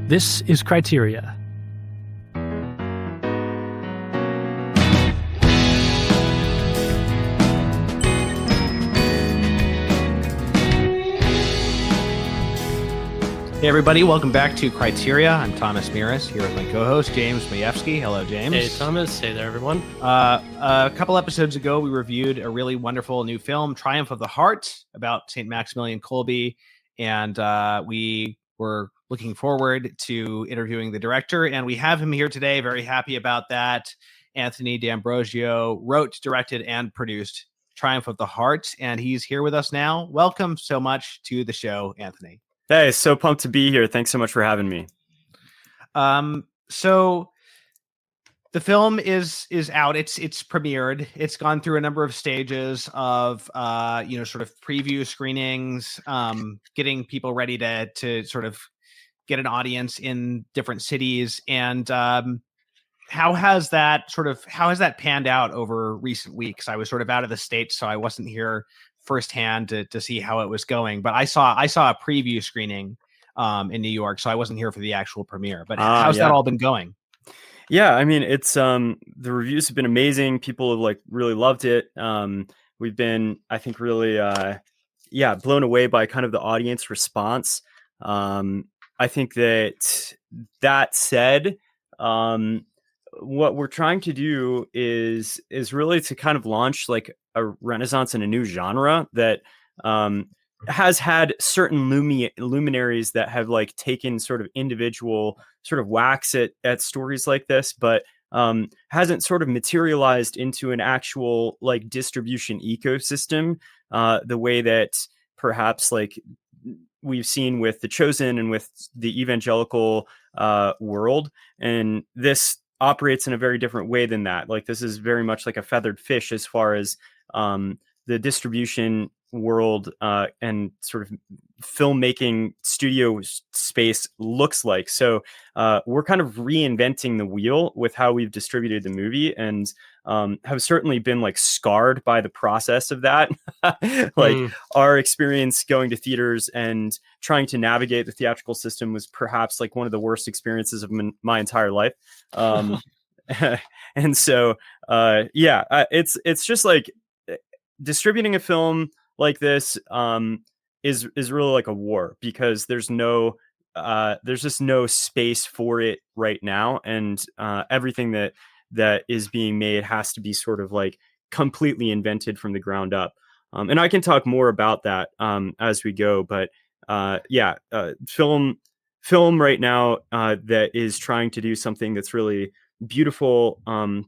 This is Criteria. Hey everybody, welcome back to Criteria. I'm Thomas Miras, here with my co-host James Majewski. Hello, James. Hey Thomas. Hey there, everyone. A couple episodes ago, we reviewed a really wonderful new film, Triumph of the Heart, about St. Maximilian Kolbe, and we were looking forward to interviewing the director, and we have him here today. Very happy about that. Anthony D'Ambrosio wrote, directed, and produced Triumph of the Heart, and he's here with us now. Welcome so much to the show, Anthony. Hey, so pumped to be here. Thanks so much for having me. So the film is out. It's premiered. It's gone through a number of stages of sort of preview screenings, getting people ready to sort of get an audience in different cities. And how has that panned out over recent weeks? I was sort of out of the States, so I wasn't here firsthand to see how it was going, but I saw a preview screening in New York, so I wasn't here for the actual premiere. But how's that all been going? Yeah, I mean, it's the reviews have been amazing. People have really loved it. We've been, I think, really blown away by kind of the audience response. I think that said, what we're trying to do is really to kind of launch like a renaissance in a new genre that has had certain luminaries that have like taken sort of individual sort of whacks at stories like this, but hasn't sort of materialized into an actual like distribution ecosystem the way that perhaps like we've seen with The Chosen and with the evangelical world. And this operates in a very different way than that. Like this is very much like a feathered fish as far as the distribution world and sort of filmmaking studio space looks like. So we're kind of reinventing the wheel with how we've distributed the movie, and have certainly been like scarred by the process of that. Our experience going to theaters and trying to navigate the theatrical system was perhaps like one of the worst experiences of my entire life. And so it's just like distributing a film like this is really like a war, because there's just no space for it right now, and everything that is being made has to be sort of like completely invented from the ground up. And I can talk more about that as we go, but film right now that is trying to do something that's really beautiful,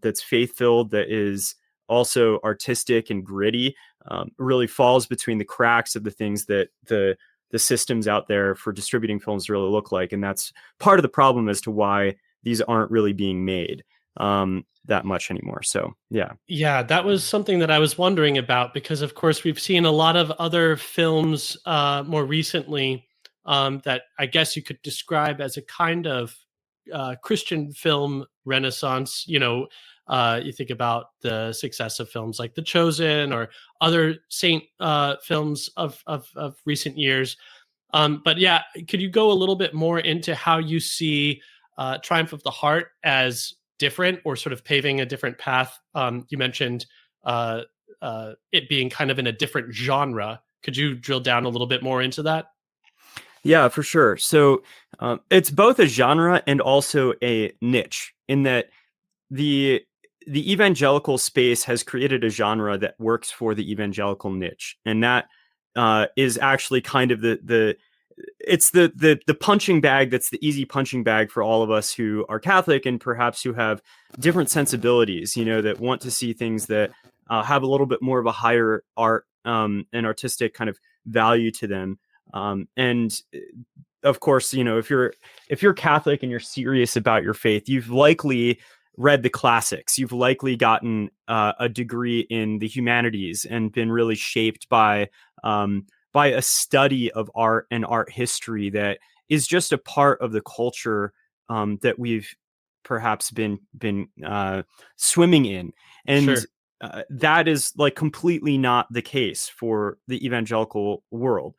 that's faith-filled, that is also artistic and gritty, really falls between the cracks of the things that the systems out there for distributing films really look like. And that's part of the problem as to why these aren't really being made that much anymore. So, yeah, that was something that I was wondering about, because of course we've seen a lot of other films more recently that I guess you could describe as a kind of Christian film renaissance. You think about the success of films like The Chosen or other saint films of recent years. But yeah, could you go a little bit more into how you see Triumph of the Heart as different, or sort of paving a different path? You mentioned it being kind of in a different genre. Could you drill down a little bit more into that? Yeah, for sure. So it's both a genre and also a niche, in that the evangelical space has created a genre that works for the evangelical niche. And that is actually kind of the punching bag that's the easy punching bag for all of us who are Catholic and perhaps who have different sensibilities, that want to see things that have a little bit more of a higher art and artistic kind of value to them. And of course, if you're Catholic and you're serious about your faith, you've likely read the classics. You've likely gotten a degree in the humanities and been really shaped by a study of art and art history that is just a part of the culture that we've perhaps been swimming in. And Sure. That is like completely not the case for the evangelical world.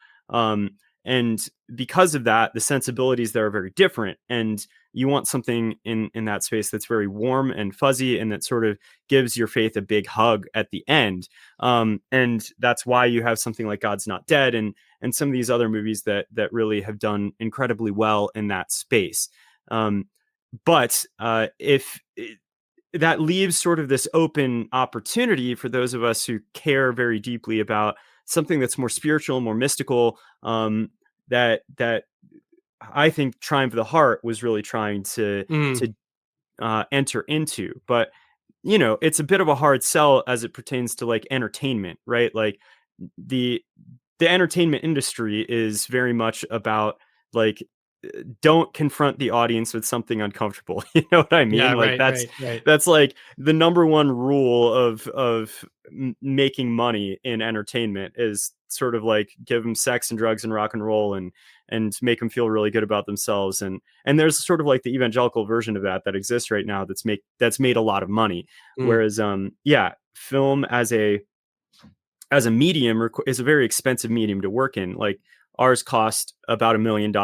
And because of that, the sensibilities there are very different. And you want something in that space that's very warm and fuzzy, and that sort of gives your faith a big hug at the end. And that's why you have something like God's Not Dead, and some of these other movies that really have done incredibly well in that space. But if that leaves sort of this open opportunity for those of us who care very deeply about something that's more spiritual, more mystical, that I think Triumph of the Heart was really trying to enter into. But it's a bit of a hard sell as it pertains to like entertainment, right? Like the entertainment industry is very much about like, don't confront the audience with something uncomfortable. You know what I mean? Yeah, Like right. that's like the number one rule of making money in entertainment is sort of like give them sex and drugs and rock and roll and make them feel really good about themselves. And there's sort of like the evangelical version of that exists right now that's made a lot of money. Whereas film as a medium is a very expensive medium to work in. Like ours cost about $1 million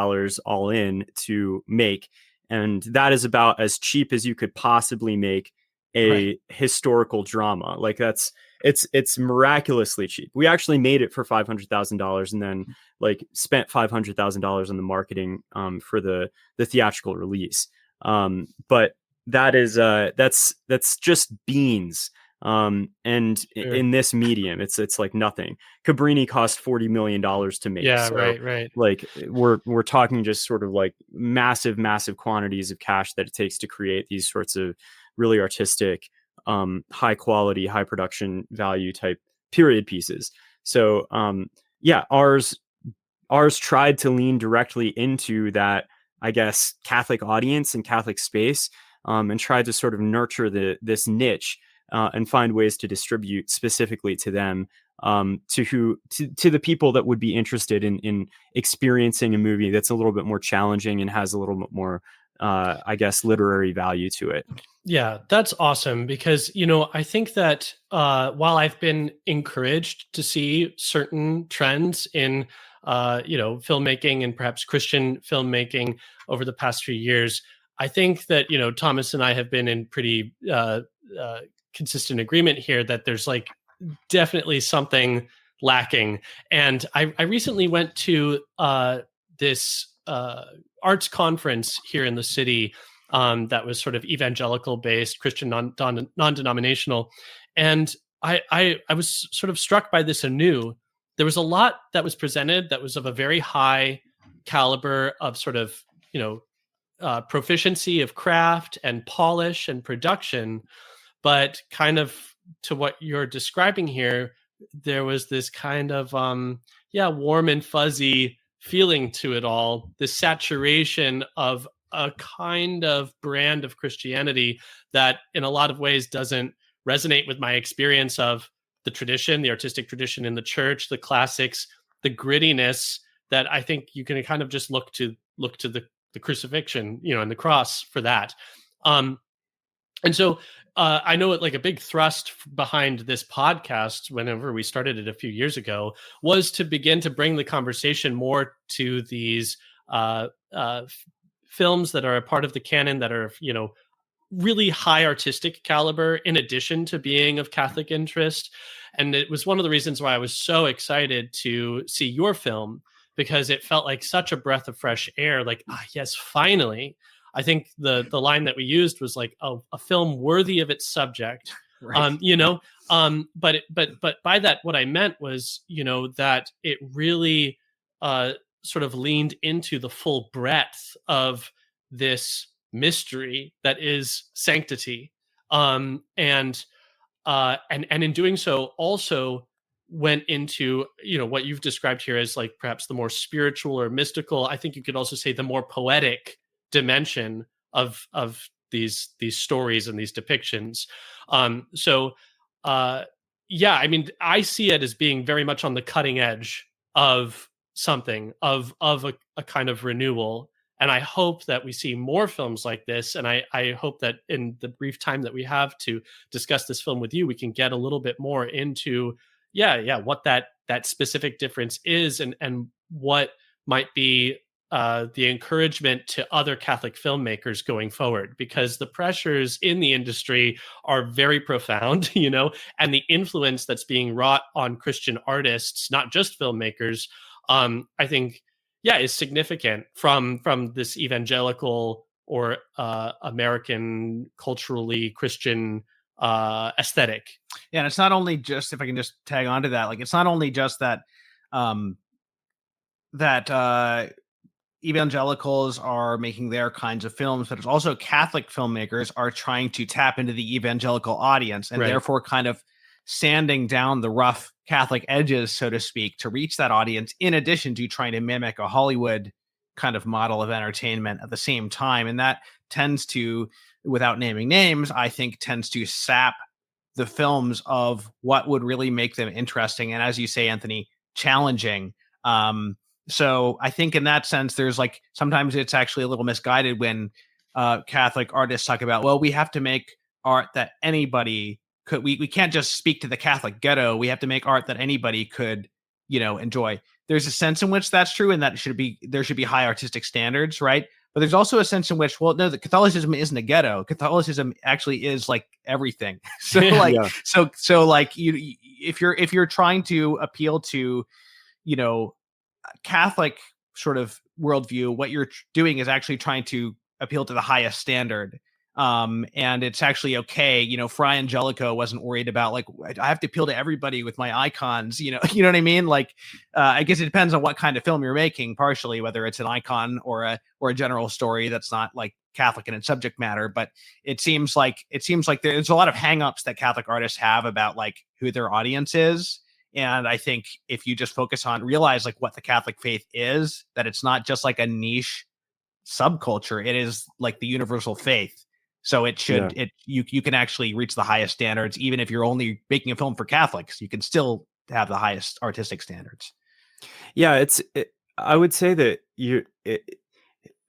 all in to make. And that is about as cheap as you could possibly make a historical drama. Like it's miraculously cheap. We actually made it for $500,000 and then like spent $500,000 on the marketing for the theatrical release. But that is that's just beans. And in this medium, it's like nothing. Cabrini cost $40 million to make. Yeah, so, right. Like we're talking just sort of like massive quantities of cash that it takes to create these sorts of really artistic, high quality, high production value type period pieces. So ours tried to lean directly into that, I guess, Catholic audience and Catholic space, and tried to sort of nurture this niche. And find ways to distribute specifically to them, to the people that would be interested in experiencing a movie that's a little bit more challenging and has a little bit more, I guess, literary value to it. Yeah, that's awesome because, I think that while I've been encouraged to see certain trends in, filmmaking and perhaps Christian filmmaking over the past few years, I think that, Thomas and I have been in pretty consistent agreement here that there's like definitely something lacking. And I recently went to this arts conference here in the city that was sort of evangelical based, Christian non-denominational. And I was sort of struck by this anew. There was a lot that was presented that was of a very high caliber of sort of, proficiency of craft and polish and production. But kind of to what you're describing here, there was this kind of, warm and fuzzy feeling to it all, this saturation of a kind of brand of Christianity that in a lot of ways doesn't resonate with my experience of the tradition, the artistic tradition in the church, the classics, the grittiness that I think you can kind of just look to the crucifixion, and the cross for that. And so I know like a big thrust behind this podcast, whenever we started it a few years ago, was to begin to bring the conversation more to these films that are a part of the canon that are, really high artistic caliber, in addition to being of Catholic interest. And it was one of the reasons why I was so excited to see your film, because it felt like such a breath of fresh air. Like, yes, finally. I think the line that we used was like a film worthy of its subject, Right. But by that, what I meant was, that it really sort of leaned into the full breadth of this mystery that is sanctity, and in doing so, also went into what you've described here as like perhaps the more spiritual or mystical. I think you could also say the more poetic dimension of these stories and these depictions. I mean, I see it as being very much on the cutting edge of something of a kind of renewal. And I hope that we see more films like this. And I hope that in the brief time that we have to discuss this film with you, we can get a little bit more into what that specific difference is, and what might be the encouragement to other Catholic filmmakers going forward, because the pressures in the industry are very profound, and the influence that's being wrought on Christian artists, not just filmmakers, I think, is significant from this evangelical or American culturally Christian aesthetic. Yeah, and it's not only just, if I can just tag on to that, like it's not only just that that evangelicals are making their kinds of films, but it's also Catholic filmmakers are trying to tap into the evangelical audience and therefore kind of sanding down the rough Catholic edges, so to speak, to reach that audience, in addition to trying to mimic a Hollywood kind of model of entertainment at the same time. And that tends to, without naming names, I think tends to sap the films of what would really make them interesting. And as you say, Anthony, challenging. So I think in that sense, there's like, sometimes it's actually a little misguided when Catholic artists talk about, well, we have to make art that anybody could, we can't just speak to the Catholic ghetto. We have to make art that anybody could, enjoy. There's a sense in which that's true, and that there should be high artistic standards, right? But there's also a sense in which, well, no, the Catholicism isn't a ghetto. Catholicism actually is like everything. So like, so like if you're trying to appeal to, Catholic sort of worldview, what you're doing is actually trying to appeal to the highest standard. And it's actually okay. Fra Angelico wasn't worried about like, I have to appeal to everybody with my icons, you know what I mean? Like, I guess it depends on what kind of film you're making, partially, whether it's an icon or a general story that's not like Catholic in its subject matter. But it seems like there's a lot of hangups that Catholic artists have about like who their audience is. And I think if you just realize like what the Catholic faith is, that it's not just like a niche subculture, it is like the universal faith. So it should, you can actually reach the highest standards, even if you're only making a film for Catholics, you can still have the highest artistic standards. Yeah. I would say that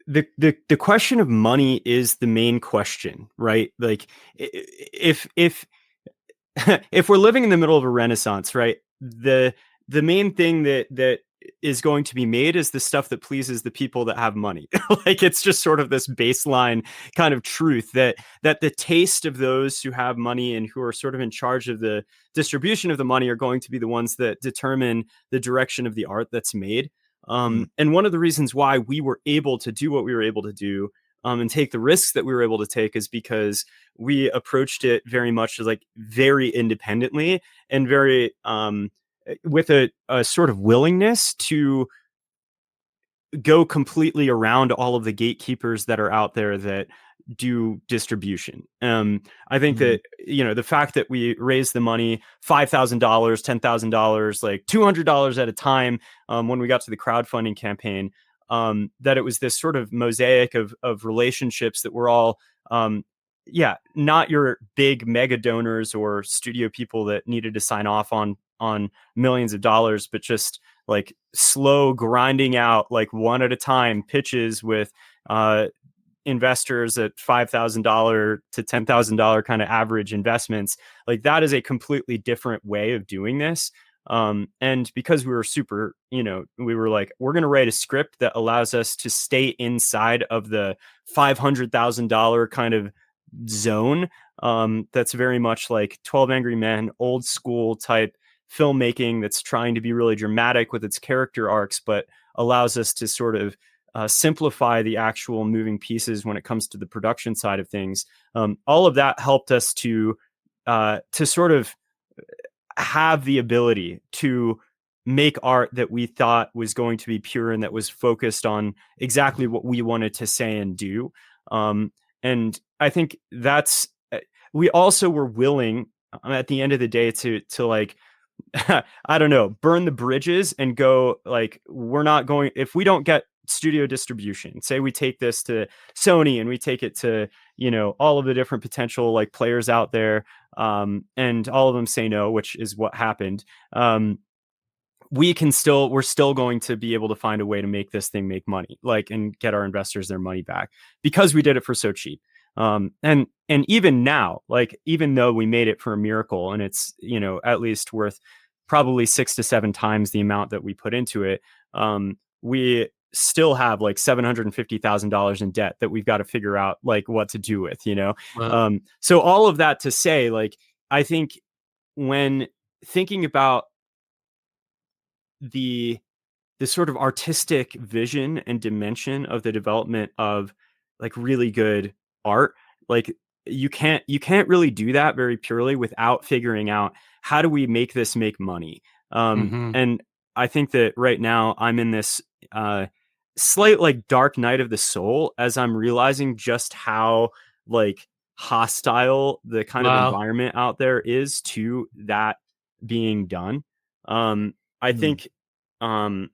the question of money is the main question, right? Like if if we're living in the middle of a Renaissance, right? The main thing that is going to be made is the stuff that pleases the people that have money. Like it's just sort of this baseline kind of truth that the taste of those who have money and who are sort of in charge of the distribution of the money are going to be the ones that determine the direction of the art that's made. And one of the reasons why we were able to do what we were able to do and take the risks that we were able to take is because we approached it very much as like very independently and very with a sort of willingness to go completely around all of the gatekeepers that are out there that do distribution. I think that, the fact that we raised the money, $5,000, $10,000, like $200 at a time when we got to the crowdfunding campaign, that it was this sort of mosaic of relationships that were all, not your big mega donors or studio people that needed to sign off on millions of dollars, but just like slow grinding out like one at a time pitches with investors at $5,000 to $10,000 kind of average investments. Like that is a completely different way of doing this. And because we were super, we were like, we're going to write a script that allows us to stay inside of the $500,000 kind of zone. That's very much like 12 Angry Men, old school type filmmaking that's trying to be really dramatic with its character arcs, but allows us to sort of simplify the actual moving pieces when it comes to the production side of things. All of that helped us to sort of have the ability to make art that we thought was going to be pure and that was focused on exactly what we wanted to say and do. And I think we also were willing at the end of the day to like, I don't know, burn the bridges and go like, we're not going, if we don't get studio distribution, say we take this to Sony and we take it to, all of the different potential like players out there, and all of them say no, which is what happened. We're still going to be able to find a way to make this thing make money, like, and get our investors their money back because we did it for so cheap. And even now, like, even though we made it for a miracle and it's, at least worth probably 6 to 7 times the amount that we put into it, we still have like $750,000 in debt that we've got to figure out like what to do with, Wow. So all of that to say, like, I think when thinking about the sort of artistic vision and dimension of the development of like really good art, like you can't really do that very purely without figuring out how do we make this make money. Hmm. And I think that right now I'm in this slight like dark night of the soul as I'm realizing just how like hostile the kind of Wow. environment out there is to that being done. I Hmm. think um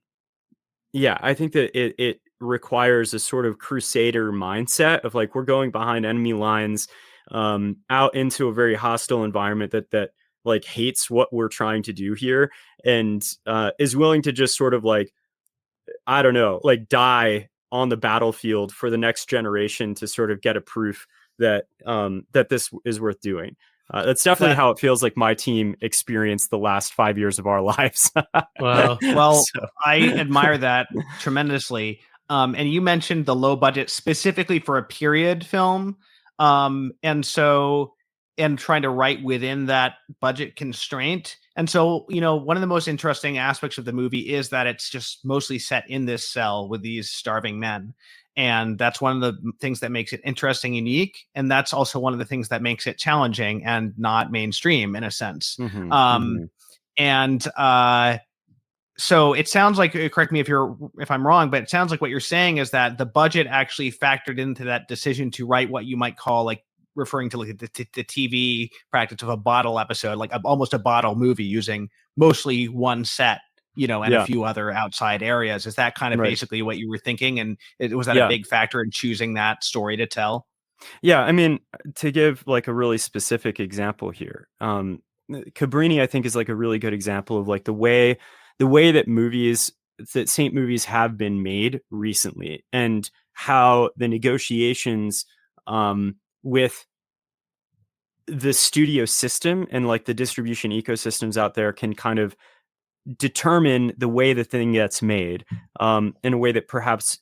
yeah, I think that it requires a sort of crusader mindset of like we're going behind enemy lines, out into a very hostile environment that like hates what we're trying to do here, and is willing to just sort of like, I don't know, like die on the battlefield for the next generation to sort of get a proof that that this is worth doing. That's definitely That how it feels like my team experienced the last 5 years of our lives. Wow. Well, So, I admire that tremendously. And you mentioned the low budget specifically for a period film. And trying to write within that budget constraint. And so, one of the most interesting aspects of the movie is that it's just mostly set in this cell with these starving men. And that's one of the things that makes it interesting, unique. And that's also one of the things that makes it challenging and not mainstream in a sense. mhm, Um, mhm. and So it sounds like, correct me if I'm wrong, but it sounds like what you're saying is that the budget actually factored into that decision to write what you might call, like, referring to like the TV practice of a bottle episode, like almost a bottle movie using mostly one set, and a Yeah, few other outside areas. Is that kind of right. basically what you were thinking? And was that a Yeah. big factor in choosing that story to tell? Yeah, I mean, to give like a really specific example here, Cabrini, I think, is like a really good example of like the way that Saint movies have been made recently, and how the negotiations with the studio system and like the distribution ecosystems out there can kind of determine the way the thing gets made, in a way that perhaps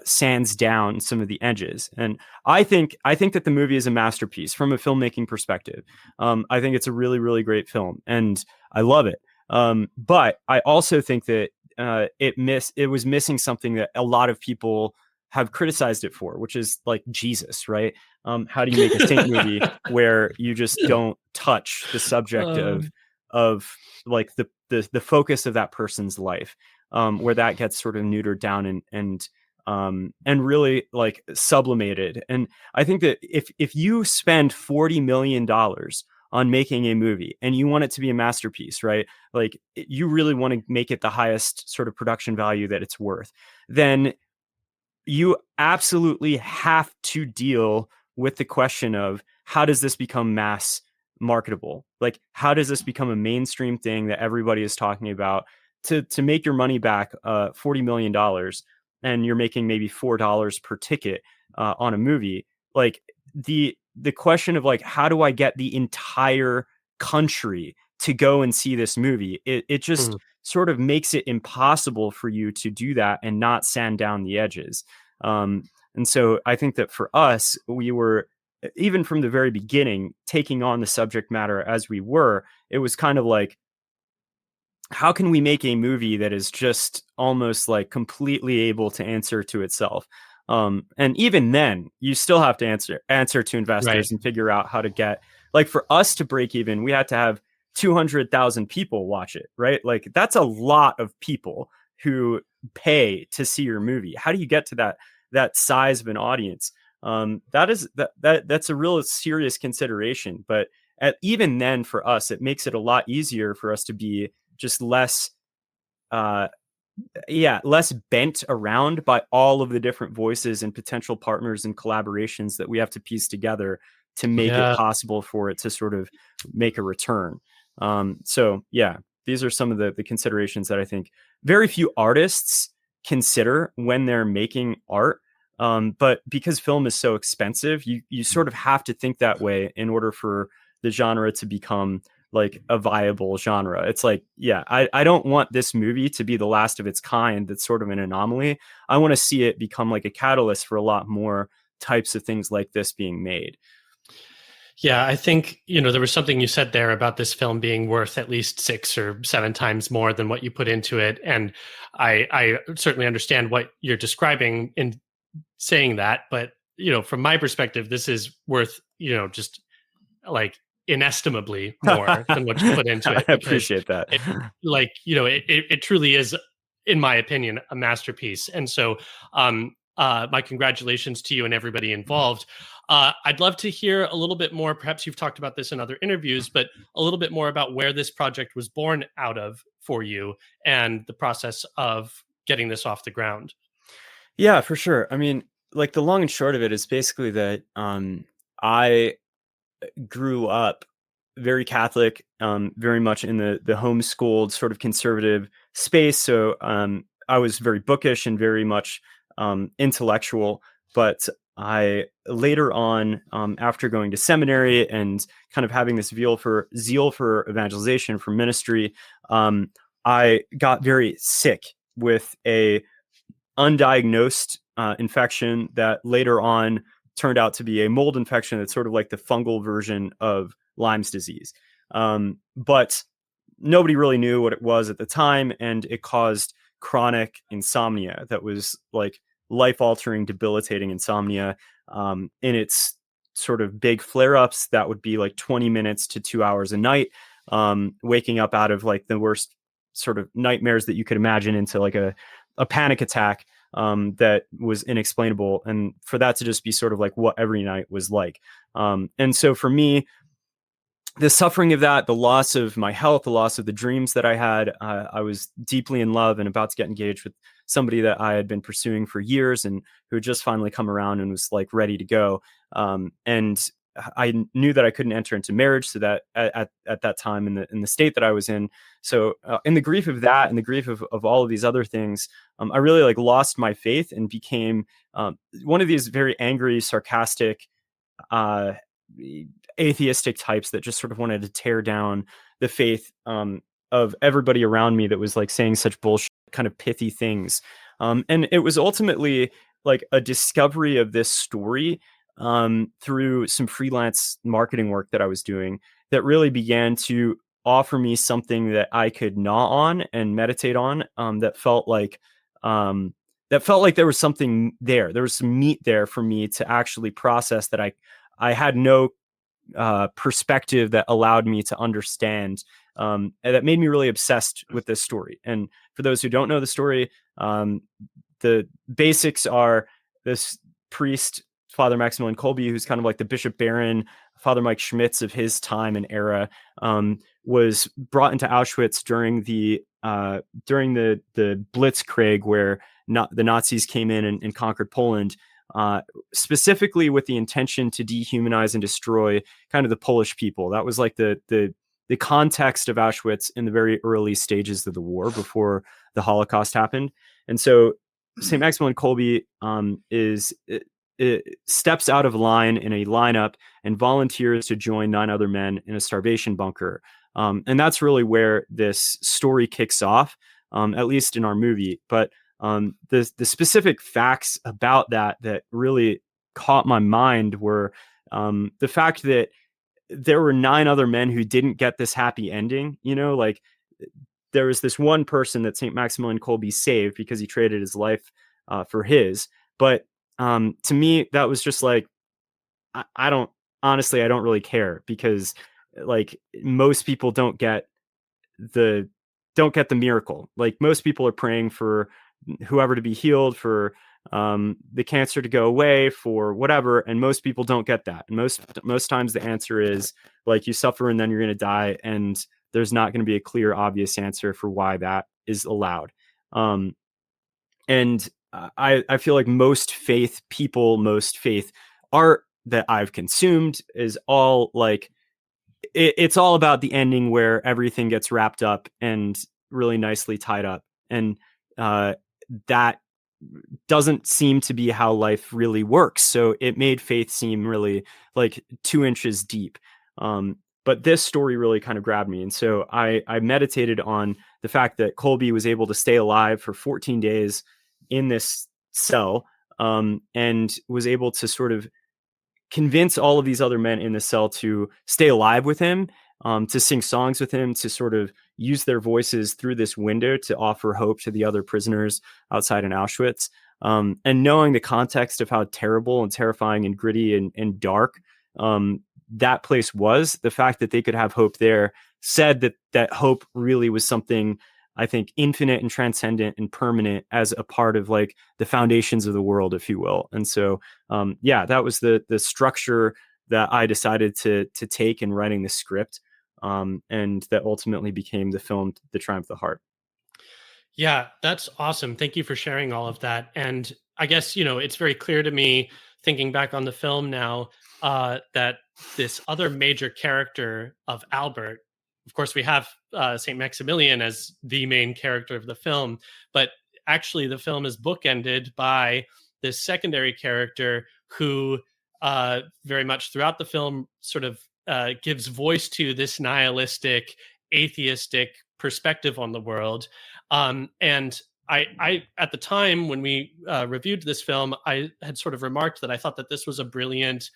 sands down some of the edges. And I think that the movie is a masterpiece from a filmmaking perspective. I think it's a really, really great film, and I love it. But I also think that it was missing something that a lot of people have criticized it for, which is like Jesus, right? How do you make a saint movie where you just don't touch the subject Um, of like the focus of that person's life, where that gets sort of neutered down and really like sublimated. And I think that if you spend $40 million on making a movie and you want it to be a masterpiece, right? Like you really want to make it the highest sort of production value that it's worth, then you absolutely have to deal with the question of how does this become mass marketable? Like, how does this become a mainstream thing that everybody is talking about to make your money back, $40 million, and you're making maybe $4 per ticket on a movie? Like the question of like, how do I get the entire country to go and see this movie? It just hmm. sort of makes it impossible for you to do that and not sand down the edges. And so I think that for us, we were, even from the very beginning, taking on the subject matter as we were. It was kind of like, how can we make a movie that is just almost like completely able to answer to itself? And even then, you still have to answer to Right. investors and figure out how to get, like, for us to break even, we had to have 200,000 people watch it, right? Like that's a lot of people who pay to see your movie. How do you get to that size of an audience? That's a real serious consideration. But even then, for us, it makes it a lot easier for us to be just less uh less bent around by all of the different voices and potential partners and collaborations that we have to piece together to make it Yeah. possible for it to sort of make a return. So yeah, these are some of the considerations that I think very few artists consider when they're making art. But because film is so expensive, you sort of have to think that way in order for the genre to become like a viable genre. It's like, yeah, I don't want this movie to be the last of its kind. That's sort of an anomaly. I want to see it become like a catalyst for a lot more types of things like this being made. Yeah, I think, there was something you said there about this film being worth at least 6 or 7 times more than what you put into it. And I certainly understand what you're describing in saying that. But, from my perspective, this is worth, just like inestimably more than what you put into it. I appreciate that. It truly is, in my opinion, a masterpiece. And so my congratulations to you and everybody involved. I'd love to hear a little bit more. Perhaps you've talked about this in other interviews, but a little bit more about where this project was born out of for you and the process of getting this off the ground. Yeah, for sure. I mean, like the long and short of it is basically that I grew up very Catholic, very much in the homeschooled sort of conservative space. So I was very bookish and very much intellectual. But I later on, after going to seminary and kind of having this zeal for evangelization, for ministry, I got very sick with a undiagnosed infection that later on turned out to be a mold infection that's sort of like the fungal version of Lyme's disease. But nobody really knew what it was at the time, and it caused chronic insomnia that was like life-altering, debilitating insomnia. In its sort of big flare-ups, that would be like 20 minutes to 2 hours a night, waking up out of like the worst sort of nightmares that you could imagine into like a panic attack that was inexplainable. And for that to just be sort of like what every night was like. And so for me, the suffering of that, the loss of my health, the loss of the dreams that I had, I was deeply in love and about to get engaged with somebody that I had been pursuing for years and who had just finally come around and was like ready to go. And I knew that I couldn't enter into marriage, so that at that time in the state that I was in. So in the grief of that and the grief of all of these other things, I really like lost my faith and became one of these very angry, sarcastic, atheistic types that just sort of wanted to tear down the faith of everybody around me that was like saying such bullshit, kind of pithy things. And it was ultimately like a discovery of this story through some freelance marketing work that I was doing that really began to offer me something that I could gnaw on and meditate on, that felt like there was something there. There was some meat there for me to actually process, that I had no perspective that allowed me to understand, and that made me really obsessed with this story. And for those who don't know the story, the basics are this priest, Father Maximilian Kolbe, who's kind of like the Bishop Barron, Father Mike Schmitz of his time and era, was brought into Auschwitz during the Blitzkrieg, where the Nazis came in and conquered Poland, specifically with the intention to dehumanize and destroy kind of the Polish people. That was like the context of Auschwitz in the very early stages of the war before the Holocaust happened. And so St. Maximilian Kolbe steps out of line in a lineup and volunteers to join 9 other men in a starvation bunker. And that's really where this story kicks off, at least in our movie. But the specific facts about that really caught my mind were the fact that there were 9 other men who didn't get this happy ending. Like there was this one person that St. Maximilian Kolbe saved because he traded his life for his. But to me, that was just like, I don't really care, because like most people don't get the miracle. Like most people are praying for whoever to be healed, for the cancer to go away, for whatever, and most people don't get that. And most times the answer is like, you suffer and then you're going to die, and there's not going to be a clear, obvious answer for why that is allowed. And I feel like most faith art that I've consumed is all like, it's all about the ending where everything gets wrapped up and really nicely tied up. And that doesn't seem to be how life really works. So it made faith seem really like 2 inches deep. But this story really kind of grabbed me. And so I meditated on the fact that Kolbe was able to stay alive for 14 days in this cell, and was able to sort of convince all of these other men in the cell to stay alive with him, to sing songs with him, to sort of use their voices through this window to offer hope to the other prisoners outside in Auschwitz. And knowing the context of how terrible and terrifying and gritty and dark that place was, the fact that they could have hope there said that hope really was something, I think, infinite and transcendent and permanent as a part of like the foundations of the world, if you will. And so, that was the structure that I decided to take in writing the script, and that ultimately became the film, The Triumph of the Heart. Yeah, that's awesome. Thank you for sharing all of that. And I guess, it's very clear to me, thinking back on the film now, that this other major character of Albert, of course, we have St. Maximilian as the main character of the film, but actually the film is bookended by this secondary character who very much throughout the film sort of gives voice to this nihilistic, atheistic perspective on the world. And I, at the time when we reviewed this film, I had sort of remarked that I thought that this was a brilliant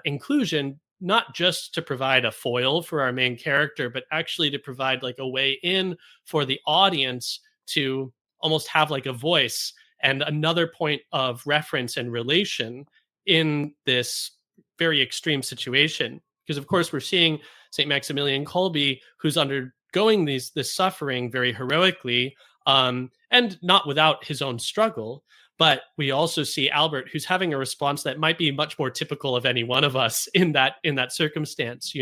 inclusion, not just to provide a foil for our main character, but actually to provide like a way in for the audience to almost have like a voice and another point of reference and relation in this very extreme situation. Because of course we're seeing St. Maximilian Kolbe, who's undergoing this suffering very heroically, and not without his own struggle. But we also see Albert, who's having a response that might be much more typical of any one of us in that circumstance,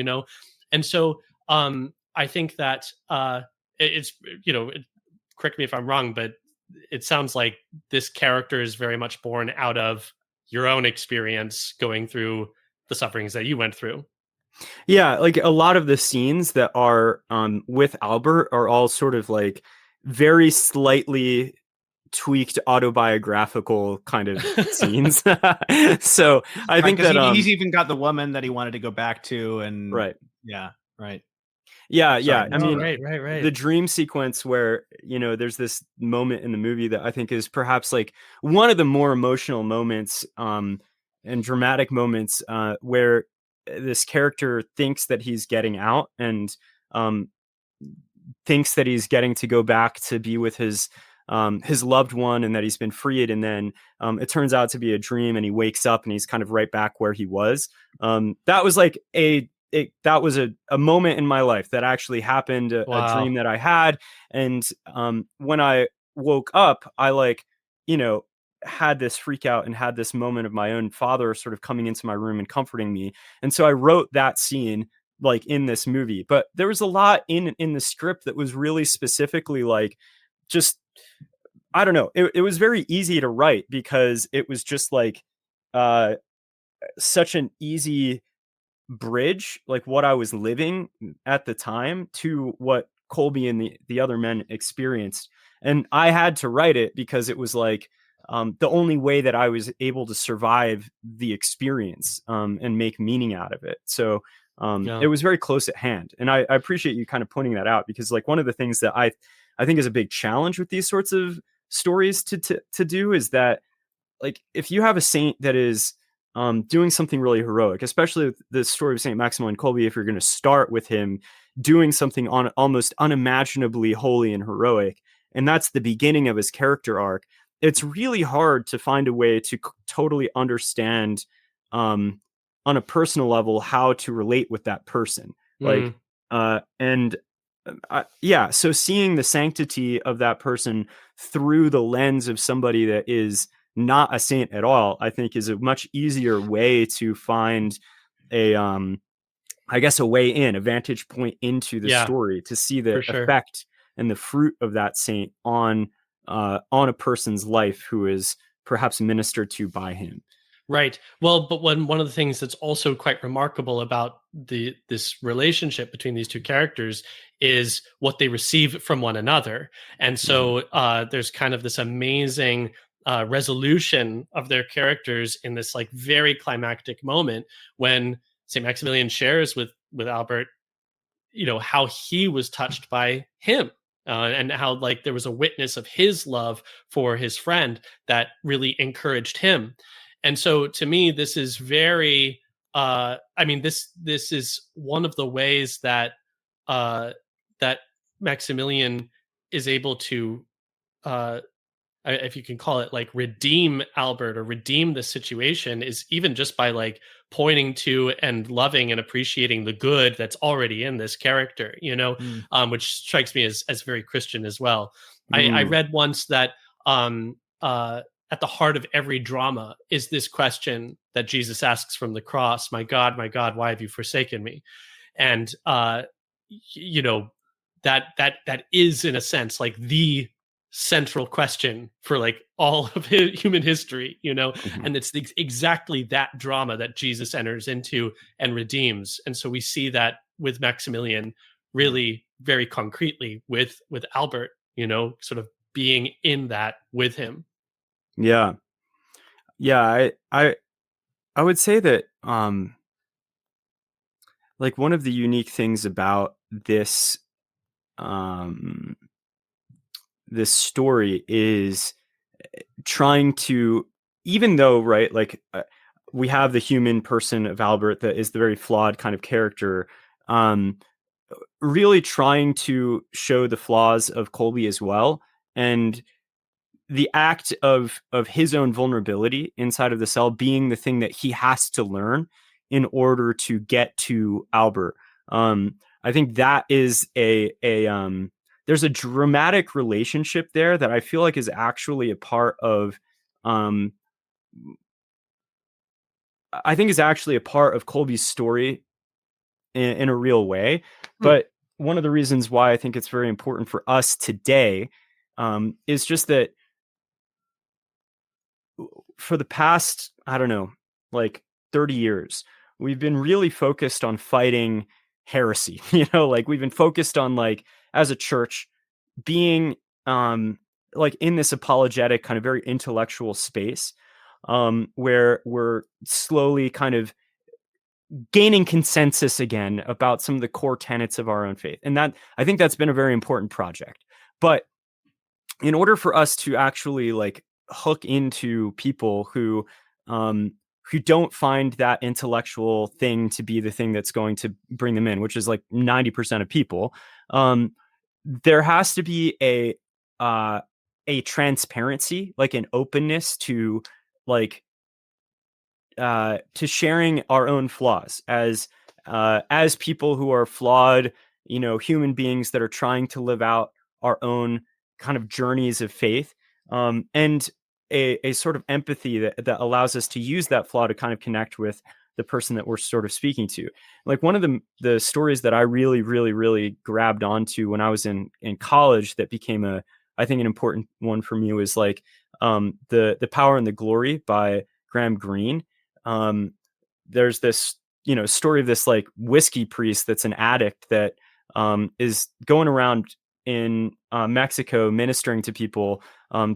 And so I think that it's, correct me if I'm wrong, but it sounds like this character is very much born out of your own experience going through the sufferings that you went through. Yeah, like a lot of the scenes that are with Albert are all sort of like very slightly tweaked autobiographical kind of scenes. So I think that he's even got the woman that he wanted to go back to, and right. Yeah. Right. Yeah. Sorry. Yeah. I mean, right. The dream sequence where, there's this moment in the movie that I think is perhaps like one of the more emotional moments, and dramatic moments, where this character thinks that he's getting out, and thinks that he's getting to go back to be with his loved one, and that he's been freed. And then it turns out to be a dream, and he wakes up and he's kind of right back where he was. That was like that was a moment in my life that actually happened, Wow. a dream that I had. And when I woke up, I had this freak out and had this moment of my own father sort of coming into my room and comforting me. And so I wrote that scene like in this movie, but there was a lot in the script that was really specifically like, just, I don't know. It was very easy to write because it was just like such an easy bridge, like what I was living at the time to what Kolbe and the other men experienced. And I had to write it because it was like the only way that I was able to survive the experience, and make meaning out of it. So it was very close at hand. And I appreciate you kind of pointing that out, because like one of the things that I think is a big challenge with these sorts of stories to do is that, like, if you have a saint that is doing something really heroic, especially with the story of St. Maximilian Kolbe, if you're going to start with him doing something almost unimaginably holy and heroic, and that's the beginning of his character arc, it's really hard to find a way to totally understand on a personal level how to relate with that person. So seeing the sanctity of that person through the lens of somebody that is not a saint at all, I think is a much easier way to find a way in, a vantage point into the story, to see the effect and the fruit of that saint on a person's life who is perhaps ministered to by him. Right. Well, but one of the things that's also quite remarkable about this relationship between these two characters is what they receive from one another. And so there's kind of this amazing resolution of their characters in this like very climactic moment when St. Maximilian shares with with Albert, how he was touched by him, and how like there was a witness of his love for his friend that really encouraged him. And so to me, this is very, this is one of the ways that that Maximilian is able to, if you can call it, like, redeem Albert or redeem the situation, is even just by like pointing to and loving and appreciating the good that's already in this character, which strikes me as very Christian as well. I read once that at the heart of every drama is this question that Jesus asks from the cross: my God, why have you forsaken me? And that is, in a sense, like the central question for like all of human history, and it's exactly that drama that Jesus enters into and redeems. And so we see that with Maximilian really very concretely with Albert, sort of being in that with him. Yeah. I would say that like one of the unique things about this this story is trying to, even though, right, like we have the human person of Albert that is the very flawed kind of character, really trying to show the flaws of Kolbe as well, and the act of his own vulnerability inside of the cell being the thing that he has to learn in order to get to Albert. I think that is there's a dramatic relationship there that I feel like is actually a part of, I think is actually a part of Kolbe's story in a real way. But one of the reasons why I think it's very important for us today is just that for the past, I don't know, like 30 years, we've been really focused on fighting heresy. Like we've been focused on, like, as a church, being like in this apologetic kind of very intellectual space, where we're slowly kind of gaining consensus again about some of the core tenets of our own faith. And that, I think that's been a very important project. But in order for us to actually like hook into people who don't find that intellectual thing to be the thing that's going to bring them in, which is like 90% of people, there has to be a transparency, like an openness to like to sharing our own flaws as people who are flawed, human beings that are trying to live out our own kind of journeys of faith, and a sort of empathy that allows us to use that flaw to kind of connect with the person that we're sort of speaking to. Like one of the stories that I really, really, really grabbed onto when I was in college that became I think an important one for me was like the Power and the Glory by Graham Greene. There's this, story of this like whiskey priest that's an addict that is going around in Mexico ministering to people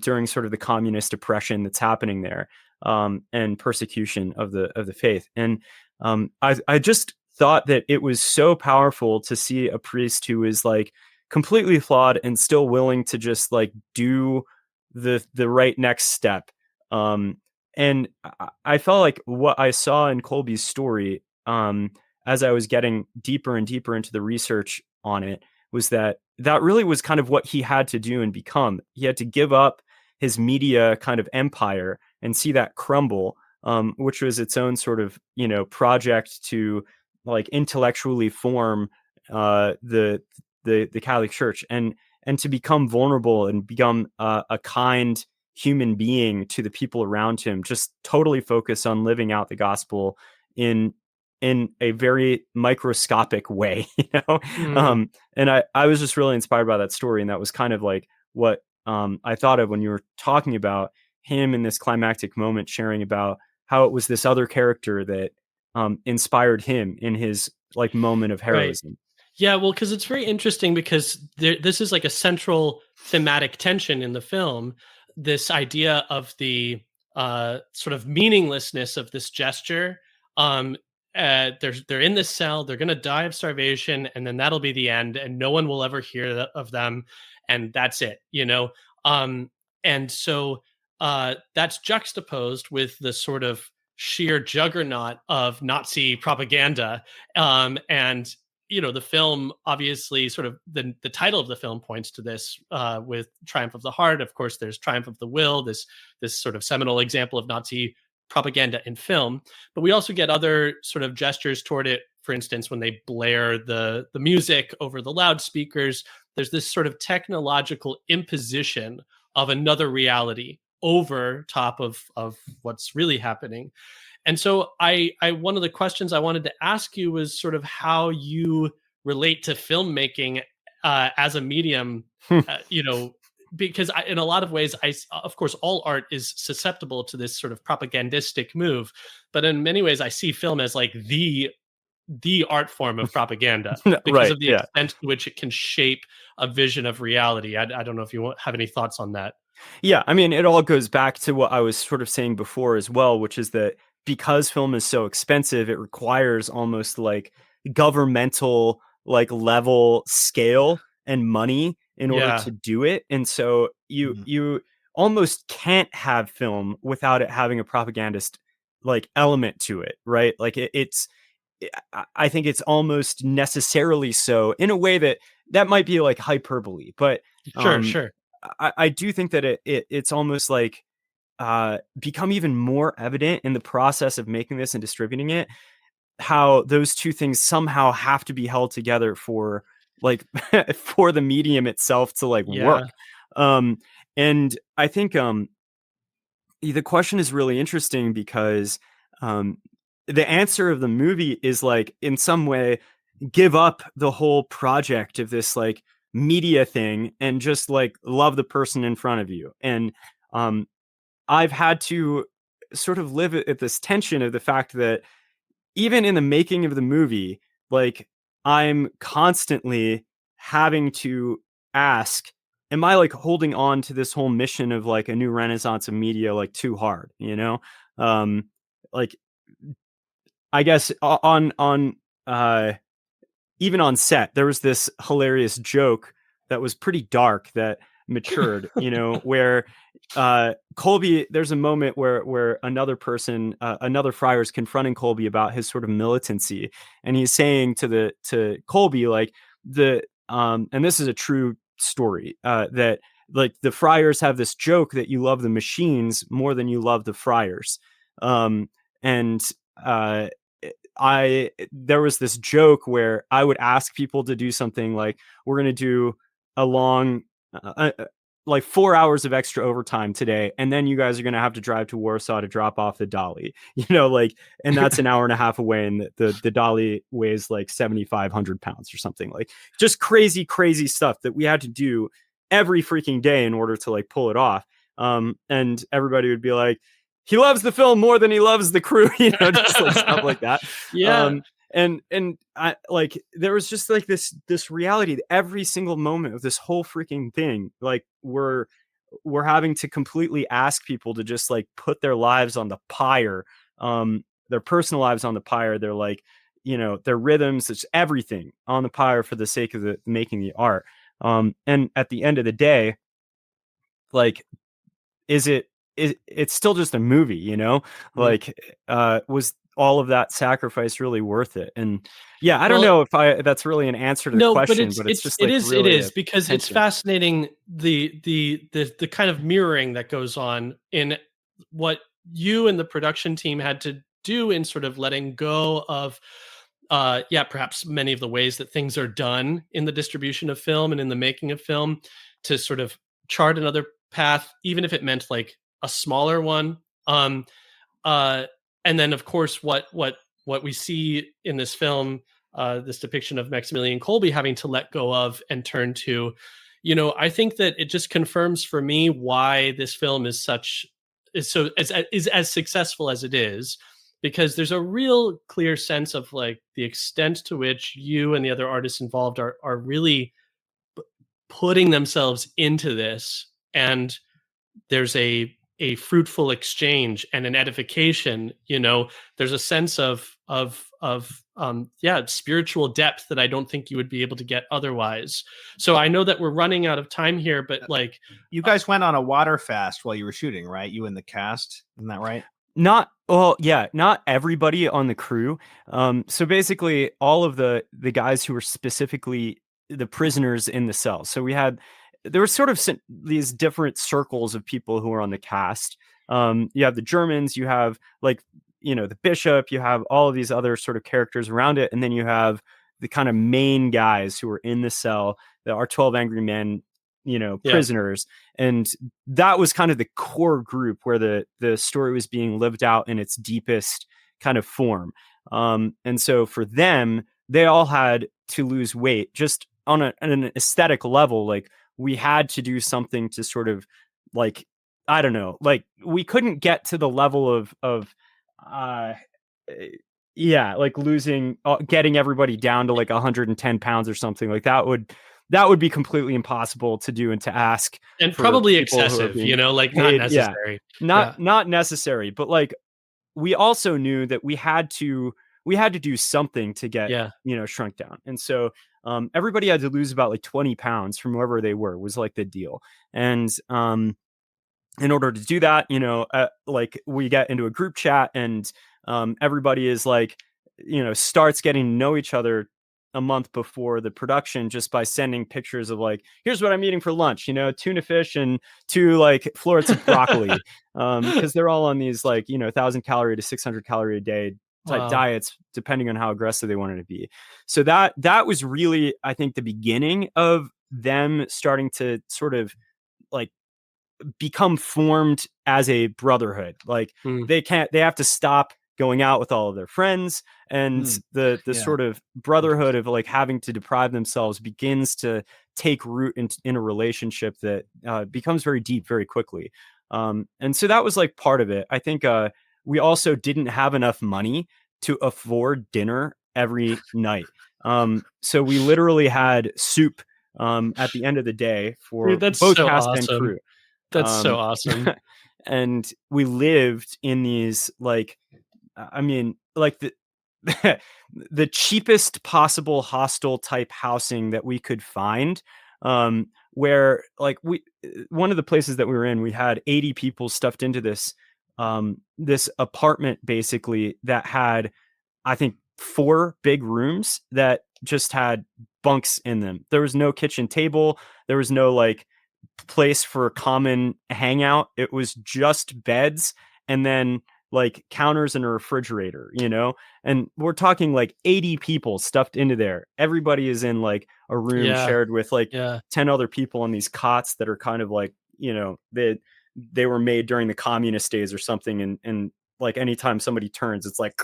during sort of the communist oppression that's happening there, and persecution of the faith. And I just thought that it was so powerful to see a priest who is like completely flawed and still willing to just like do the right next step. And I felt like what I saw in Kolbe's story, as I was getting deeper and deeper into the research on it, was that really was kind of what he had to do and become. He had to give up his media kind of empire and see that crumble, which was its own sort of, project to like intellectually form the Catholic Church, and to become vulnerable and become a kind human being to the people around him, just totally focus on living out the gospel in a very microscopic way, and I was just really inspired by that story. And that was kind of like what I thought of when you were talking about him in this climactic moment, sharing about how it was this other character that inspired him in his like moment of heroism. Right. Yeah, well, because it's very interesting because this is like a central thematic tension in the film, this idea of the sort of meaninglessness of this gesture, they're in this cell, they're going to die of starvation, and then that'll be the end, and no one will ever hear of them, and that's it, and so that's juxtaposed with the sort of sheer juggernaut of Nazi propaganda, and the film obviously sort of the title of the film points to this, with Triumph of the Heart. Of course, there's Triumph of the Will, this sort of seminal example of Nazi propaganda in film, but we also get other sort of gestures toward it. For instance, when they blare the music over the loudspeakers, there's this sort of technological imposition of another reality over top of what's really happening. And so I one of the questions I wanted to ask you was sort of how you relate to filmmaking as a medium, because in a lot of ways, of course, all art is susceptible to this sort of propagandistic move, but in many ways, I see film as like the art form of propaganda because Right, of the yeah. extent to which it can shape a vision of reality. I don't know if you have any thoughts on that. Yeah, I mean, it all goes back to what I was sort of saying before as well, which is that because film is so expensive, it requires almost like governmental like level scale and money in order Yeah. to do it. And so you almost can't have film without it having a propagandist like element to it, right? Like I think it's almost necessarily so in a way that might be like hyperbole, but Sure. I do think that it's almost like become even more evident in the process of making this and distributing it, how those two things somehow have to be held together for like for the medium itself to like Yeah. work. And I think the question is really interesting because the answer of the movie is like in some way give up the whole project of this like media thing and just like love the person in front of you. And I've had to sort of live at this tension of the fact that even in the making of the movie, like I'm constantly having to ask, am I like holding on to this whole mission of like a new renaissance of media like too hard, like I guess on even on set, there was this hilarious joke that was pretty dark that matured, where Kolbe, there's a moment where another person, another friar is confronting Kolbe about his sort of militancy. And he's saying to Kolbe, like and this is a true story, that like the friars have this joke that you love the machines more than you love the friars. And there was this joke where I would ask people to do something like, we're going to do a long, like 4 hours of extra overtime today. And then you guys are going to have to drive to Warsaw to drop off the dolly, and that's an hour and a half away. And the dolly weighs like 7,500 pounds or something, like just crazy, crazy stuff that we had to do every freaking day in order to like pull it off. And everybody would be like, he loves the film more than he loves the crew, just like stuff like that. Yeah. And I like there was just like this reality that every single moment of this whole freaking thing, like we're having to completely ask people to just like put their lives on the pyre, their personal lives on the pyre. They're like, their rhythms, it's everything on the pyre for the sake of making the art. And at the end of the day, like, it's still just a movie, like, was all of that sacrifice really worth it? And yeah, I don't know if that's really an answer to the question, but it's just like it is because it's fascinating the kind of mirroring that goes on in what you and the production team had to do in sort of letting go of perhaps many of the ways that things are done in the distribution of film and in the making of film, to sort of chart another path, even if it meant like a smaller one. And then of course what we see in this film, this depiction of Maximilian Kolbe having to let go of and turn to, I think that it just confirms for me why this film is as successful as it is, because there's a real clear sense of like the extent to which you and the other artists involved are really putting themselves into this. And there's a a fruitful exchange and an edification. There's a sense of spiritual depth that I don't think you would be able to get otherwise. So I know that we're running out of time here, but like, you guys went on a water fast while you were shooting, right? You and the cast, isn't that right? Not everybody on the crew. So basically all of the guys who were specifically the prisoners in the cell. So there were sort of these different circles of people who were on the cast. You have the Germans, you have like, the bishop, you have all of these other sort of characters around it. And then you have the kind of main guys who were in the cell, our 12 Angry Men, prisoners. And that was kind of the core group where the story was being lived out in its deepest kind of form. And so for them, they all had to lose weight just on an aesthetic level. Like, we had to do something to sort of, like, I don't know, like, we couldn't get to the level of like getting everybody down to like 110 pounds or something. Like, that would be completely impossible to do and to ask, and probably excessive, like not paid. necessary. Not necessary, but like, we also knew that we had to do something to get shrunk down. And so everybody had to lose about like 20 pounds from wherever they were, was like the deal. And in order to do that, like, we get into a group chat, and everybody is like, starts getting to know each other a month before the production, just by sending pictures of like, here's what I'm eating for lunch, tuna fish and 2 like florets of broccoli, because they're all on these like 1,000 calorie to 600 calorie a day type diets, depending on how aggressive they wanted to be. So that was really, I think, the beginning of them starting to sort of like become formed as a brotherhood. Like, they have to stop going out with all of their friends, and the sort of brotherhood of like having to deprive themselves begins to take root in a relationship that becomes very deep very quickly. And so that was like part of it. I think we also didn't have enough money to afford dinner every night. So we literally had soup at the end of the day for both cast and crew. That's so awesome. And we lived in these like, I mean, like the cheapest possible hostel type housing that we could find, where like one of the places that we were in, we had 80 people stuffed into this apartment basically that had, I think, 4 big rooms that just had bunks in them. There was no kitchen table. There was no like place for a common hangout. It was just beds, and then like counters and a refrigerator, and we're talking like 80 people stuffed into there. Everybody is in like a room shared with like 10 other people on these cots that are kind of like, they were made during the communist days or something. And like, anytime somebody turns, it's like,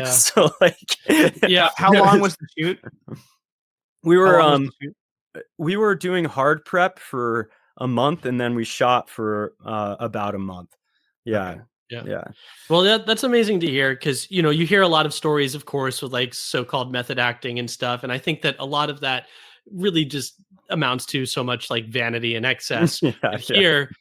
so like, How long was the shoot? We were doing hard prep for a month, and then we shot for about a month. Okay. Yeah. Well, that's amazing to hear, because, you hear a lot of stories, of course, with like so-called method acting and stuff. And I think that a lot of that really just amounts to so much like vanity and excess. Here,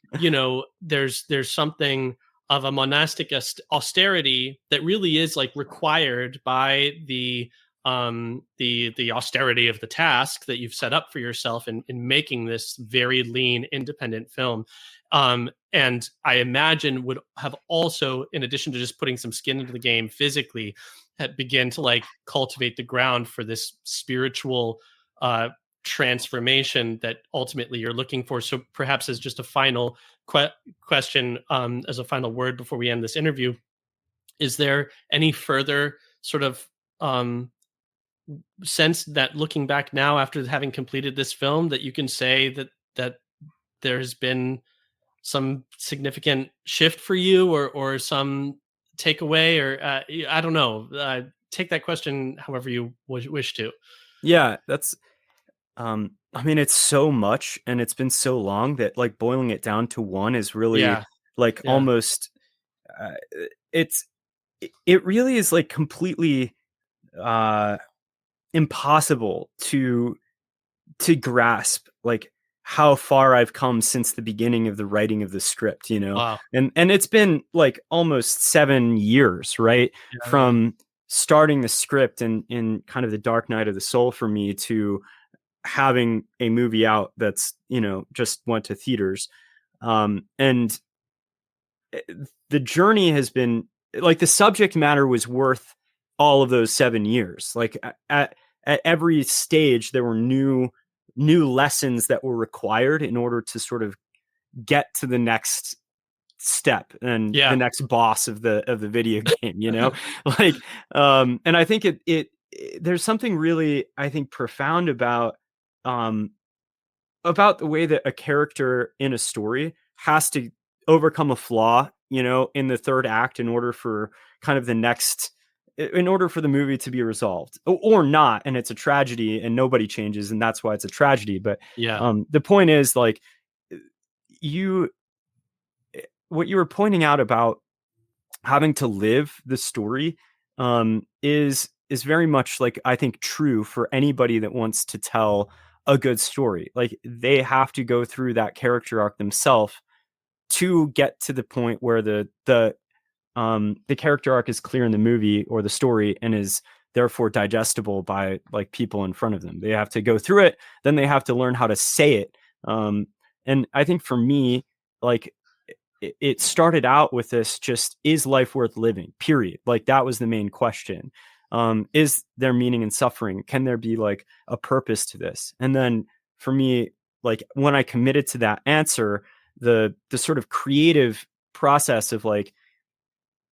there's something of a monastic austerity that really is like required by the austerity of the task that you've set up for yourself in making this very lean, independent film. And I imagine would have also, in addition to just putting some skin into the game physically, begin to like cultivate the ground for this spiritual transformation that ultimately you're looking for. So perhaps as just a final question, as a final word before we end this interview, is there any further sort of sense that, looking back now after having completed this film, that you can say that there's been some significant shift for you, or some takeaway, or I don't know, take that question however you wish to. Yeah, that's I mean, it's so much, and it's been so long that like boiling it down to one is really almost it really is like completely impossible to grasp like how far I've come since the beginning of the writing of the script, you know. Wow. And it's been like almost 7 years, right? Yeah, From starting the script and in kind of the dark night of the soul for me to having a movie out that's, you know, just went to theaters. And the journey has been like, the subject matter was worth all of those 7 years. Like at every stage there were new lessons that were required in order to sort of get to the next step and the yeah, next boss of the video game, you know. Like and I think it there's something really, I think, profound um about the way that a character in a story has to overcome a flaw, you know, in the third act in order for kind of the next, in order for the movie to be resolved, or not, and it's a tragedy and nobody changes and that's why it's a tragedy. But yeah, the point is, like, you what you were pointing out about having to live the story is very much, like, I think, true for anybody that wants to tell a good story. Like, they have to go through that character arc themselves to get to the point where the character arc is clear in the movie or the story and is therefore digestible by, like, people in front of them. They have to go through it, then they have to learn how to say it. And I think for me, like, it started out with this, just, is life worth living, period. Like, that was the main question. Is there meaning in suffering? Can there be, like, a purpose to this? And then for me, like, when I committed to that answer, the sort of creative process of, like,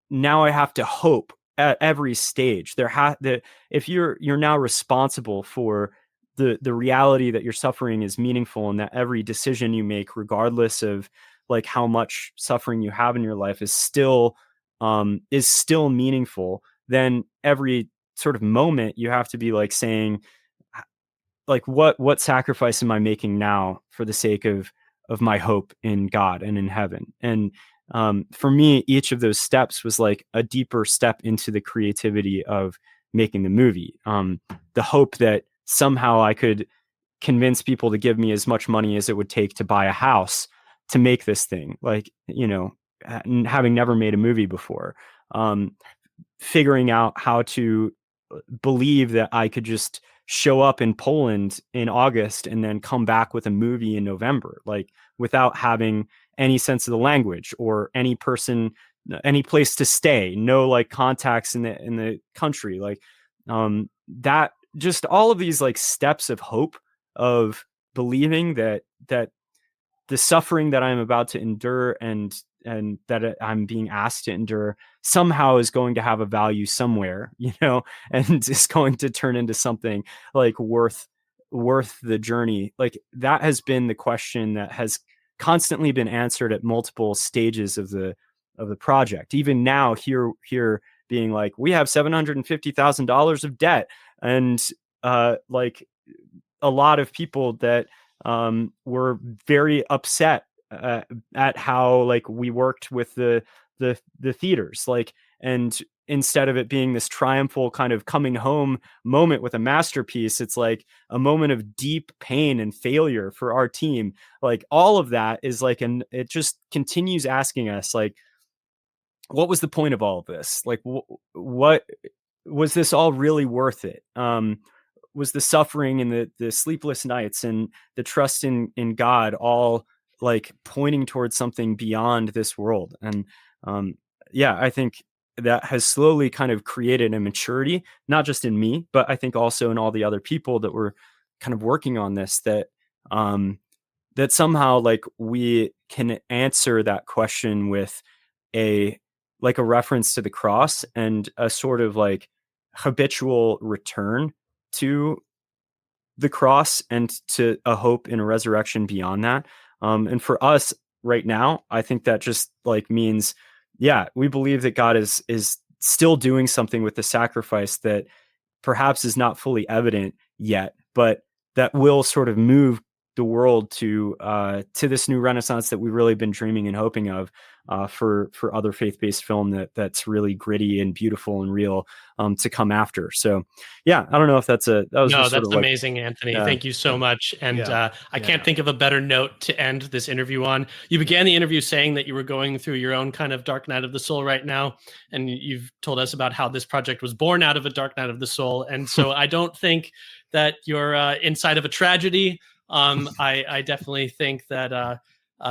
now I have to hope at every stage. If you're now responsible for the reality that your suffering is meaningful, and that every decision you make, regardless of, like, how much suffering you have in your life, is still meaningful, then every sort of moment you have to be, like, saying, like, what sacrifice am I making now for the sake of my hope in God and in heaven? And for me, each of those steps was like a deeper step into the creativity of making the movie. The hope that somehow I could convince people to give me as much money as it would take to buy a house to make this thing, like, you know, having never made a movie before, figuring out how to believe that I could just show up in Poland in August and then come back with a movie in November, like, without having any sense of the language or any place to stay, no, like, contacts in the country, like, that, just all of these, like, steps of hope, of believing that the suffering that I'm about to endure and that I'm being asked to endure somehow is going to have a value somewhere, you know, and is going to turn into something, like, worth the journey. Like, that has been the question that has constantly been answered at multiple stages of the project. Even now, here being like, we have $750,000 of debt, and like, a lot of people that were very upset at how, like, we worked with the theaters, like, and instead of it being this triumphal kind of coming home moment with a masterpiece, it's like a moment of deep pain and failure for our team. Like, all of that is like, and it just continues asking us, like, what was the point of all of this? Like, what was this all really worth it? Was the suffering and the sleepless nights and the trust in God all, like, pointing towards something beyond this world? And yeah, I think that has slowly kind of created a maturity, not just in me, but I think also in all the other people that were kind of working on this, that that somehow, like, we can answer that question with a like a reference to the cross and a sort of, like, habitual return to the cross and to a hope in a resurrection beyond that. And for us right now, I think that just, like, means, yeah, we believe that God is still doing something with the sacrifice that perhaps is not fully evident yet, but that will sort of move the world to this new renaissance that we've really been dreaming and hoping of for other faith-based film that's really gritty and beautiful and real to come after. So yeah, I don't know if that's amazing, Anthony. Thank you so much. And I can't think of a better note to end this interview on. You began the interview saying that you were going through your own kind of dark night of the soul right now, and you've told us about how this project was born out of a dark night of the soul. And so I don't think that you're inside of a tragedy. I definitely think that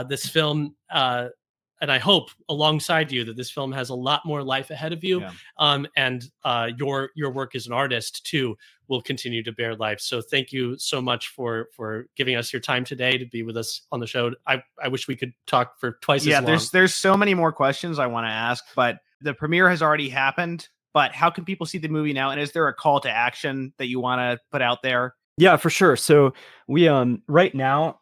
this film, and I hope alongside you that this film has a lot more life ahead of you. And your work as an artist too will continue to bear life. So thank you so much for giving us your time today to be with us on the show. I wish we could talk for twice as long. There's so many more questions I want to ask, but the premiere has already happened. But how can people see the movie now? And is there a call to action that you want to put out there? Yeah, for sure. So we right now,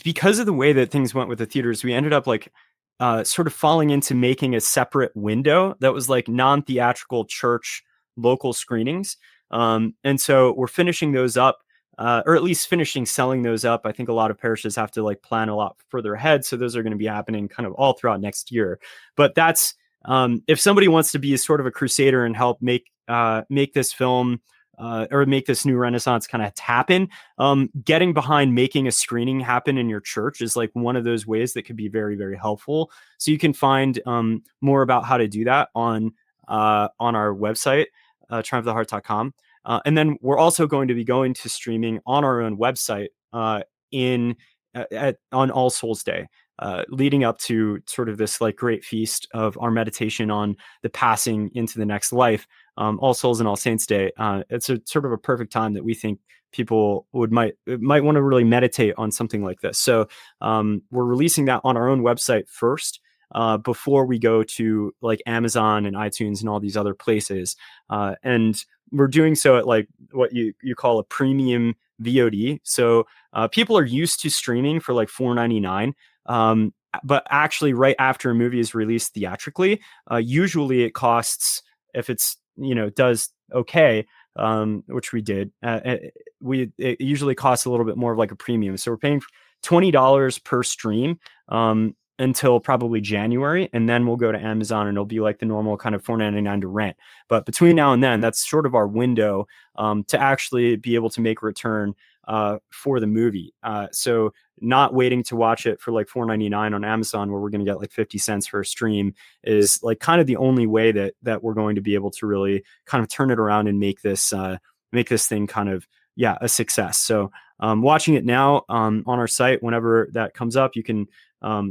because of the way that things went with the theaters, we ended up like sort of falling into making a separate window that was like non-theatrical church local screenings. And so we're finishing those up, or at least finishing selling those up. I think a lot of parishes have to like plan a lot further ahead. So those are going to be happening kind of all throughout next year. But that's if somebody wants to be sort of a crusader and help make this film or make this new renaissance kind of happen, getting behind making a screening happen in your church is like one of those ways that could be very, very helpful. So you can find more about how to do that on our website, triumphoftheheart.com. And then we're also going to be going to streaming on our own website on All Souls Day, leading up to sort of this like great feast of our meditation on the passing into the next life. All Souls and All Saints Day. It's a sort of a perfect time that we think people might want to really meditate on something like this. So we're releasing that on our own website first before we go to like Amazon and iTunes and all these other places. And we're doing so at like what you call a premium VOD. So people are used to streaming for like $4.99. But actually right after a movie is released theatrically, usually it costs, if it's does okay, which we did, it usually costs a little bit more of like a premium. So we're paying $20 per stream until probably January, and then we'll go to Amazon and it'll be like the normal kind of $4.99 to rent. But between now and then, that's sort of our window to actually be able to make a return for the movie. So not waiting to watch it for like $4.99 on Amazon, where we're going to get like 50 cents for a stream, is like kind of the only way that we're going to be able to really kind of turn it around and make this thing kind of, a success. So watching it now on our site, whenever that comes up, you can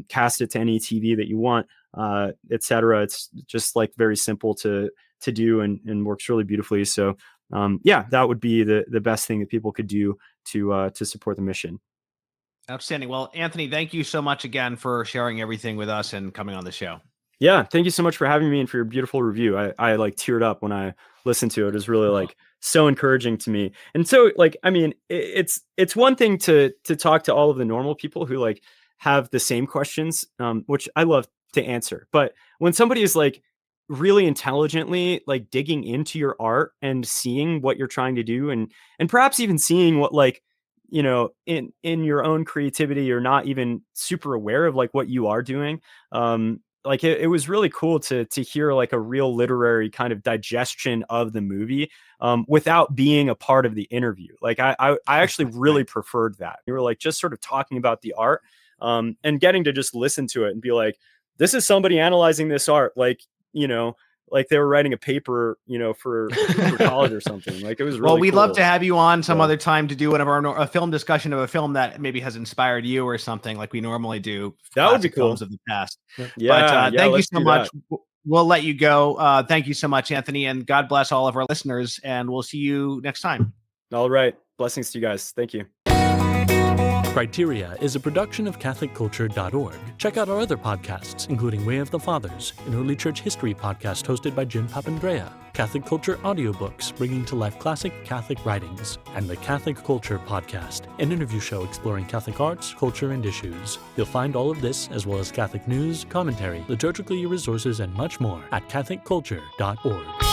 cast it to any TV that you want, etc. It's just like very simple to do and works really beautifully. So that would be the best thing that people could do to support the mission. Outstanding. Well, Anthony, thank you so much again for sharing everything with us and coming on the show. Yeah, thank you so much for having me and for your beautiful review. I like teared up when I listened to it. It was really like so encouraging to me. And so like, I mean, it's one thing to talk to all of the normal people who like have the same questions, which I love to answer. But when somebody is like really intelligently like digging into your art and seeing what you're trying to do, and perhaps even seeing what like, in your own creativity, you're not even super aware of like what you are doing. Like it was really cool to hear like a real literary kind of digestion of the movie without being a part of the interview. Like I actually really preferred that. You were like just sort of talking about the art and getting to just listen to it and be like, this is somebody analyzing this art. Like, like they were writing a paper, for college or something. Like it was really well, we'd cool. love to have you on some other time to do one of a film discussion of a film that maybe has inspired you or something like we normally do. That would be cool. Films of the past. Yeah. But thank you so much. We'll let you go. Thank you so much, Anthony, and God bless all of our listeners. And we'll see you next time. All right. Blessings to you guys. Thank you. Criteria is a production of CatholicCulture.org. Check out our other podcasts, including Way of the Fathers, an early church history podcast hosted by Jim Papandrea, Catholic Culture audiobooks bringing to life classic Catholic writings, and the Catholic Culture Podcast, an interview show exploring Catholic arts, culture, and issues. You'll find all of this, as well as Catholic news, commentary, liturgical resources, and much more at CatholicCulture.org.